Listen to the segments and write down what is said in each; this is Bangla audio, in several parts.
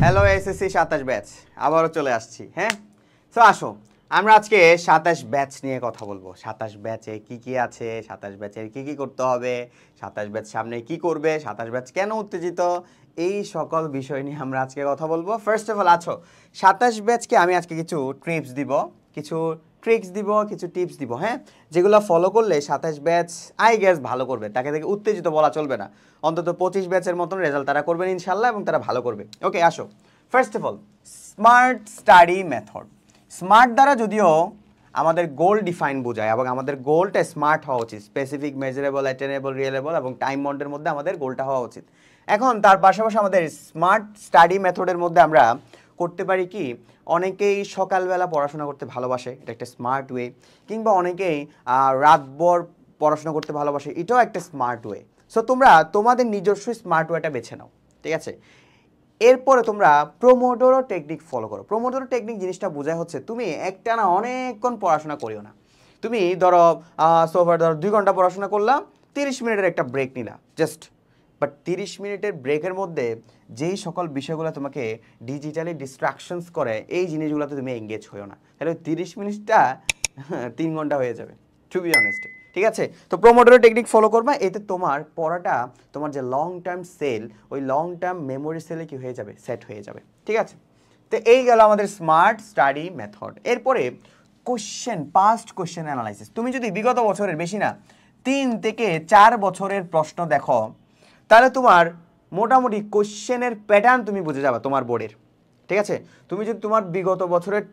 হ্যালো এসএসসি 27 ব্যাচ আবারও চলে আসছি। হ্যাঁ, তো আসো আমরা আজকে 27 ব্যাচ নিয়ে কথা বলবো। 27 ব্যাচে কি কি আছে, 27 ব্যাচের কি কি করতে হবে, 27 ব্যাচ সামনে কি করবে, 27 ব্যাচ কেন উত্তেজিত, এই সকল বিষয় নিয়ে আমরা আজকে কথা বলবো। ফার্স্ট অফ অল আছো 27 ব্যাচকে আমি আজকে কিছু ট্রিপস দিব, কিছু ট্রিক্স দিব, কিছু টিপস দিব, হ্যাঁ, যেগুলো ফলো করলে 27 ব্যাচ আই গেস ভালো করবে। তাকে থেকে উত্তেজিত বলা চলবে না, অন্তত 25 ব্যাচের মতন রেজাল্ট তারা করবেন ইনশাল্লাহ, এবং তারা ভালো করবে। ওকে আসো, first of all smart study method. Smart দ্বারা যদিও আমাদের গোল ডিফাইন বোঝায়, এবং আমাদের গোলটা স্মার্ট হওয়া উচিত, স্পেসিফিক, মেজারেবল, অ্যাটেনেবল, রিয়েলেবল এবং টাইম বন্ডের মধ্যে আমাদের গোলটা হওয়া উচিত। এখন তার পাশাপাশি আমাদের স্মার্ট স্টাডি মেথডের মধ্যে আমরা করতে পারি কি, অনেকেই সকালবেলা পড়াশোনা করতে ভালোবাসে, এটা একটা স্মার্ট ওয়ে, কিংবা অনেকেই রাতভর পড়াশোনা করতে ভালোবাসে, এটাও একটা স্মার্ট ওয়ে। সো তোমরা তোমাদের নিজস্ব স্মার্ট ওয়েটা বেছে নাও, ঠিক আছে। এরপরে তোমরা প্রোমোডোরো টেকনিক ফলো করো। প্রোমোডোরো টেকনিক জিনিসটা বোঝায় হচ্ছে তুমি একটানা অনেকক্ষণ পড়াশোনা করিও না। তুমি ধরো সোফার ধরো 2 ঘন্টা পড়াশোনা করলাম, 30 মিনিটের একটা ব্রেক নিলা জাস্ট, বাট 30 মিনিটের ব্রেকের মধ্যে যেই সকল বিষয়গুলো তোমাকে ডিজিটালি ডিস্ট্রাকশনস করে, এই জিনিসগুলোতে তুমি এঙ্গেজ হইও না, তাহলে 30 মিনিটটা 3 ঘন্টা হয়ে যাবে, টু বি অনেস্ট, ঠিক আছে। তো প্রোমোডোরো টেকনিক ফলো করবা, এতে তোমার পড়াটা, তোমার যে লং টার্ম সেল, ওই লং টার্ম মেমোরি সেলে কি হয়ে যাবে, সেট হয়ে যাবে, ঠিক আছে। তো এই গেল আমাদের স্মার্ট স্টাডি মেথড। এরপরে পাস্ট কোশ্চেন অ্যানালাইসিস। তুমি যদি বিগত বছরের, বেশি না 3 থেকে 4 বছরের প্রশ্ন দেখো, তাহলে তোমার মোটামুটি কোশ্চেনের প্যাটার্ন তুমি বুঝে যাবে তোমার বোর্ডের, ঠিক আছে। তুমি যদি তোমার বিগত বছরের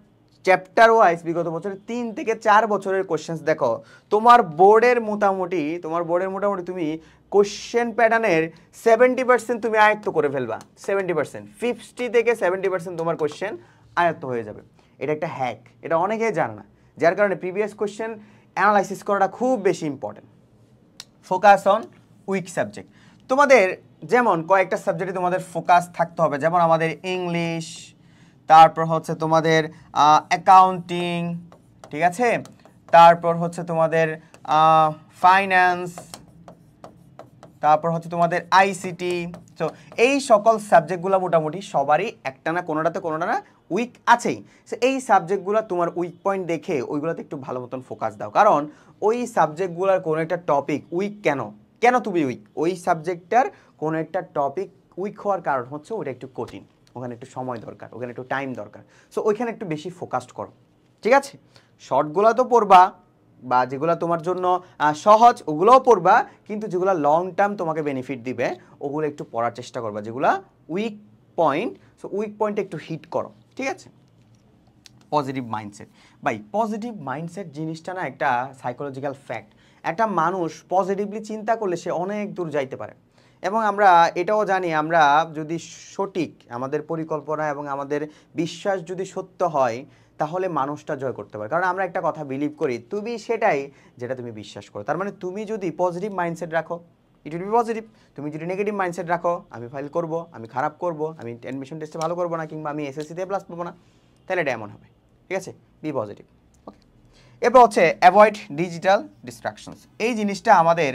চ্যাপ্টার ওয়াইজ বিগত বছরের 3 থেকে 4 বছরের কোশ্চেন্স দেখো, তোমার বোর্ডের মোটামুটি তুমি কোশ্চেন প্যাটার্নের 70% তুমি আয়ত্ত করে ফেলবা। 70%, 50 থেকে 70% তোমার কোশ্চেন আয়ত্ত হয়ে যাবে। এটা একটা হ্যাক, এটা অনেকেই জানে না, যার কারণে প্রিভিয়াস কোশ্চেন অ্যানালাইসিস করাটা খুব বেশি important. Focus on weak subject. তোমাদের যেমন কয়েকটা সাবজেক্টে তোমাদের ফোকাস থাকতে হবে, যেমন আমাদের ইংলিশ, তারপর হচ্ছে তোমাদের অ্যাকাউন্টিং, ঠিক আছে, তারপর হচ্ছে তোমাদের ফাইন্যান্স, তারপর হচ্ছে তোমাদের আইসিটি। তো এই সকল সাবজেক্টগুলো মোটামুটি সবারই একটা না কোনোটাতে কোনোটা না উইক আছেই। সো এই সাবজেক্টগুলো তোমার উইক পয়েন্ট দেখে ওইগুলোতে একটু ভালো মতন ফোকাস দাও, কারণ ওই সাবজেক্টগুলোর কোনো একটা টপিক উইক, কেন তুমি উইক, ওই সাবজেক্টটার কোনো একটা টপিক উইক হওয়ার কারণ হচ্ছে ওটা একটু কঠিন, ওখানে একটু সময় দরকার, ওখানে একটু টাইম দরকার। সো ওইখানে একটু বেশি ফোকাসড করো, ঠিক আছে। শর্টগুলো তো পড়বা, বা যেগুলো তোমার জন্য সহজ ওগুলোও পড়বা, কিন্তু যেগুলো লং টার্ম তোমাকে বেনিফিট দিবে ওগুলো একটু পড়ার চেষ্টা করবা, যেগুলো উইক পয়েন্ট, সো উইক পয়েন্টে একটু হিট করো, ঠিক আছে। পজিটিভ মাইন্ডসেট, ভাই পজিটিভ মাইন্ডসেট জিনিসটা না একটা সাইকোলজিক্যাল ফ্যাক্ট। একটা মানুষ পজিটিভলি চিন্তা করলে সে অনেক দূর যাইতে পারে, এবং আমরা এটাও জানি, আমরা যদি সঠিক আমাদের পরিকল্পনা এবং আমাদের বিশ্বাস যদি সত্য হয়, তাহলে মানুষটা জয় করতে পারে। কারণ আমরা একটা কথা বিলিভ করি, তুমি সেটাই যেটা তুমি বিশ্বাস করো। তার মানে তুমি যদি পজিটিভ মাইন্ডসেট রাখো, ইট উইল বি পজিটিভ। তুমি যদি নেগেটিভ মাইন্ডসেট রাখো, আমি ফেল করব, আমি খারাপ করব, আমি অ্যাডমিশন টেস্টে ভালো করবো না, কিংবা আমি এসএসসিতে প্লাস পাবো না, তাহলে এটা এমন হবে, ঠিক আছে। B positive. ওকে, এরপর হচ্ছে অ্যাভয়েড ডিজিটাল ডিস্ট্রাকশনস। এই জিনিসটা আমাদের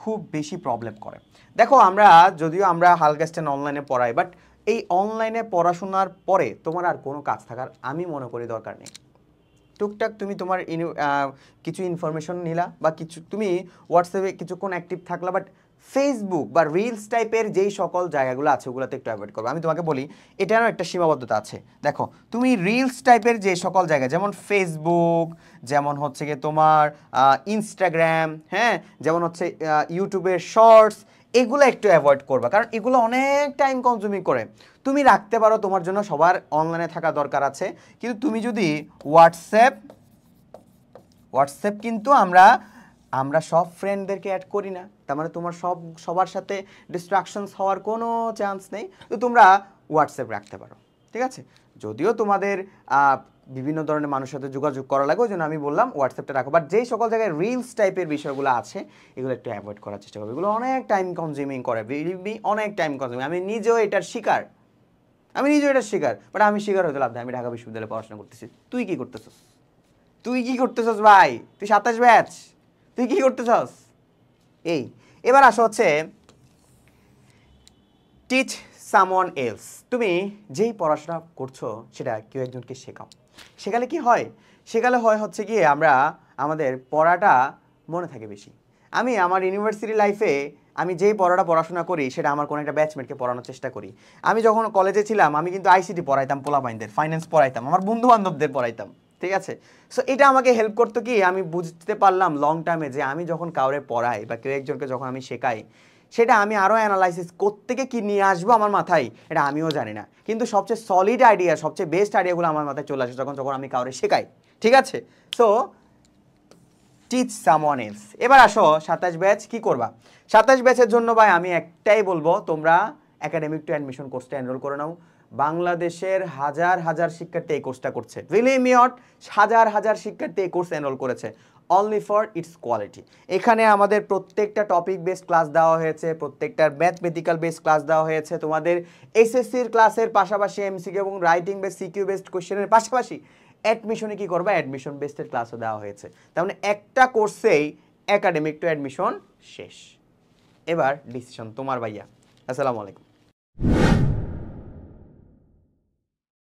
খুব বেশি প্রবলেম করে। দেখো আমরা যদিও আমরা হালকা স্ট্যান্ড অনলাইনে পড়াই, বাট এই অনলাইনে পড়াশোনার পরে তোমার আর কোনো কাজ থাকার আমি মনে করি দরকার নেই। টুকটাক তুমি তোমার কিছু ইনফরমেশন নিলা, বা কিছু তুমি হোয়াটসঅ্যাপে কিছুক্ষণ অ্যাক্টিভ থাকলা, বাট ফেসবুক বা রিলস টাইপের যেই সকল জায়গাগুলো আছে ওগুলোতে একটু অ্যাভয়েড করবো। আমি তোমাকে বলি এটারও একটা সীমাবদ্ধতা আছে। দেখো তুমি রিলস টাইপের যে সকল জায়গা, যেমন ফেসবুক, যেমন হচ্ছে গিয়ে তোমার ইনস্টাগ্রাম, হ্যাঁ, যেমন হচ্ছে ইউটিউবের শর্টস, এগুলো একটু অ্যাভয়েড করবা, কারণ এগুলো অনেক টাইম কনজিউমিং করে। তুমি রাখতে পারো, তোমার জন্য সবার অনলাইনে থাকা দরকার আছে, কিন্তু তুমি যদি হোয়াটসঅ্যাপ কিন্তু আমরা সব ফ্রেন্ডদেরকে অ্যাড করি না, তার মানে তোমার সবার সাথে ডিস্ট্রাকশনস হওয়ার কোনো চান্স নেই। তো তোমরা হোয়াটসঅ্যাপ রাখতে পারো, ঠিক আছে। যদিও তোমাদের বিভিন্ন ধরনের মানুষের সাথে যোগাযোগ করা লাগে, ওই জন্য আমি বললাম হোয়াটসঅ্যাপটা রাখো, বাট যেই সকল জায়গায় রিলস টাইপের বিষয়গুলো আছে এগুলো একটু অ্যাভয়েড করার চেষ্টা করবে। এগুলো অনেক টাইম কনজিউমিং করে, বিলিভ মি, অনেক টাইম কনজিউমিং। আমি নিজেও এটার শিকার, বাট আমি শিকার হতে লাভ নাই। আমি ঢাকা বিশ্ববিদ্যালয়ে পড়াশোনা করতেছি, তুই কি করতেছস ভাই? তুই 27 ব্যাচ, তুই কি করতেছস? এবার আসো হচ্ছে টিচ সামওয়ান এলস। তুমি যেই পড়াশোনা করছো সেটা কেউ একজনকে শেখাও। শেখালে কি হয়? শেখালে হচ্ছে গিয়ে আমরা আমাদের পড়াটা মনে থাকে বেশি। আমি আমার ইউনিভার্সিটি লাইফে আমি যেই পড়াশোনা করি সেটা আমার কোনো একটা ব্যাচমেটকে পড়ানোর চেষ্টা করি। আমি যখন কলেজে ছিলাম আমি কিন্তু আইসিটি পড়াইতাম পোলাপাইনদের, ফাইন্যান্স পড়াইতাম, আমার বন্ধু বান্ধবদের পড়াইতাম, ঠিক আছে? সো এটা আমাকে হেল্প করতো কি, আমি বুঝতে পারলাম লং টার্মে যে আমি যখন কাউরে পড়াই বা কেউ একজনকে যখন আমি শেখাই সেটা আমি আরও অ্যানালাইসিস কোত্থেকে কি নিয়ে আসবো আমার মাথায় এটা আমিও জানি না, কিন্তু সবচেয়ে সলিড আইডিয়া, সবচেয়ে বেস্ট আইডিয়াগুলো আমার মাথায় চলে আসে যখন আমি কাউরে শেখাই, ঠিক আছে? So teach someone else. এবার আসো 27 ব্যাচ কি করবা। 27 ব্যাচের জন্য ভাই আমি একটাই বলবো, তোমরা একাডেমিক টু অ্যাডমিশন কোর্সটা এনরোল করে নাও। বাংলাদেশের হাজার হাজার শিক্ষার্থী এই কোর্সটা করছে, বিলিভ মি অর, হাজার হাজার শিক্ষার্থী এই কোর্স এনরোল করেছে অনলি ফর ইটস কোয়ালিটি। এখানে আমাদের প্রত্যেকটা টপিক বেসড ক্লাস দেওয়া হয়েছে, প্রত্যেকটার ম্যাথমেটিক্যাল বেসড ক্লাস দেওয়া হয়েছে, তোমাদের এসএসসির ক্লাসের পাশাপাশি এমসিকিউ এবং রাইটিং বেসড সিকিউ বেসড কোশ্চেনের পাশাপাশি অ্যাডমিশনে কি করবা, অ্যাডমিশন বেসড ক্লাসও দেওয়া হয়েছে। তার মানে একটা কোর্সেই একাডেমিক টু অ্যাডমিশন শেষ। এবার ডিসিশন তোমার ভাইয়া। আসসালামু আলাইকুম।